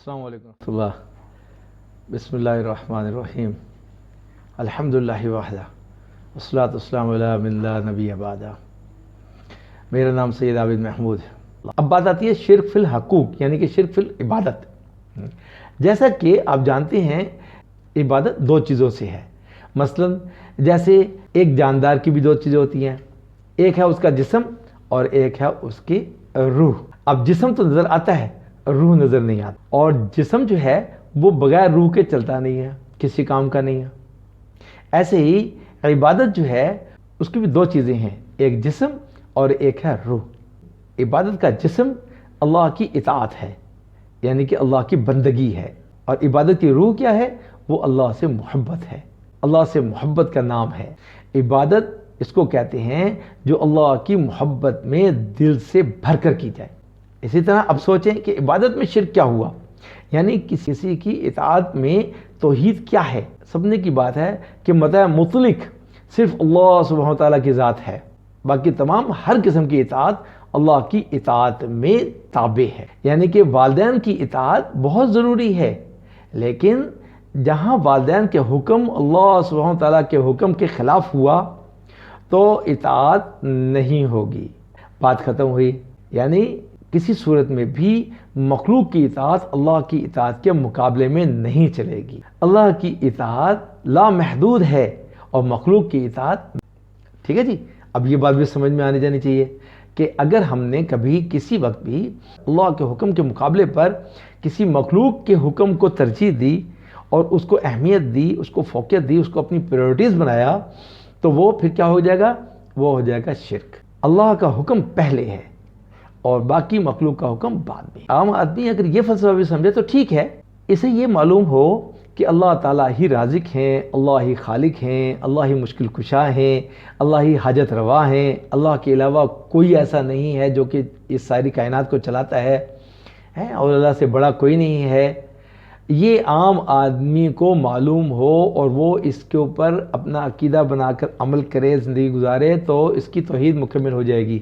السلام علیکم ورحمۃ اللہ. بسم اللہ الرحمن الرحیم. الحمدللہ وحدہ والصلاۃ والسلام علی من لا نبی بعدہ. میرا نام سید عابد محمود. اب بات آتی ہے شرک فی الحقوق، یعنی کہ شرک فی العبادت. جیسا کہ آپ جانتے ہیں عبادت دو چیزوں سے ہے. مثلا جیسے ایک جاندار کی بھی دو چیزیں ہوتی ہیں، ایک ہے اس کا جسم اور ایک ہے اس کی روح. اب جسم تو نظر آتا ہے، روح نظر نہیں آتا، اور جسم جو ہے وہ بغیر روح کے چلتا نہیں ہے، کسی کام کا نہیں ہے. ایسے ہی عبادت جو ہے اس کی بھی دو چیزیں ہیں، ایک جسم اور ایک ہے روح. عبادت کا جسم اللہ کی اطاعت ہے، یعنی کہ اللہ کی بندگی ہے، اور عبادت کی روح کیا ہے؟ وہ اللہ سے محبت ہے. اللہ سے محبت کا نام ہے. عبادت اس کو کہتے ہیں جو اللہ کی محبت میں دل سے بھر کر کی جائے. اسی طرح اب سوچیں کہ عبادت میں شرک کیا ہوا، یعنی کسی کی اطاعت میں توحید کیا ہے. سمجھنے کی بات ہے کہ مطلب مطلق صرف اللہ سبحانہ وتعالیٰ کی ذات ہے، باقی تمام ہر قسم کی اطاعت اللہ کی اطاعت میں تابع ہے. یعنی کہ والدین کی اطاعت بہت ضروری ہے، لیکن جہاں والدین کے حکم اللہ سبحانہ وتعالیٰ کے حکم کے خلاف ہوا تو اطاعت نہیں ہوگی. بات ختم ہوئی. یعنی کسی صورت میں بھی مخلوق کی اطاعت اللہ کی اطاعت کے مقابلے میں نہیں چلے گی. اللہ کی اطاعت لامحدود ہے اور مخلوق کی اطاعت. ٹھیک ہے جی. اب یہ بات بھی سمجھ میں آنی جانی چاہیے کہ اگر ہم نے کبھی کسی وقت بھی اللہ کے حکم کے مقابلے پر کسی مخلوق کے حکم کو ترجیح دی اور اس کو اہمیت دی، اس کو فوقیت دی، اس کو اپنی پریورٹیز بنایا، تو وہ پھر کیا ہو جائے گا؟ وہ ہو جائے گا شرک. اللہ کا حکم پہلے ہے اور باقی مخلوق کا حکم بعد میں. عام آدمی اگر یہ فلسفہ بھی سمجھے تو ٹھیک ہے. اسے یہ معلوم ہو کہ اللہ تعالیٰ ہی رازق ہیں، اللہ ہی خالق ہیں، اللہ ہی مشکل کشا ہیں، اللہ ہی حاجت روا ہیں، اللہ کے علاوہ کوئی ایسا نہیں ہے جو کہ اس ساری کائنات کو چلاتا ہے، اور اللہ سے بڑا کوئی نہیں ہے. یہ عام آدمی کو معلوم ہو اور وہ اس کے اوپر اپنا عقیدہ بنا کر عمل کرے، زندگی گزارے، تو اس کی توحید مکمل ہو جائے گی.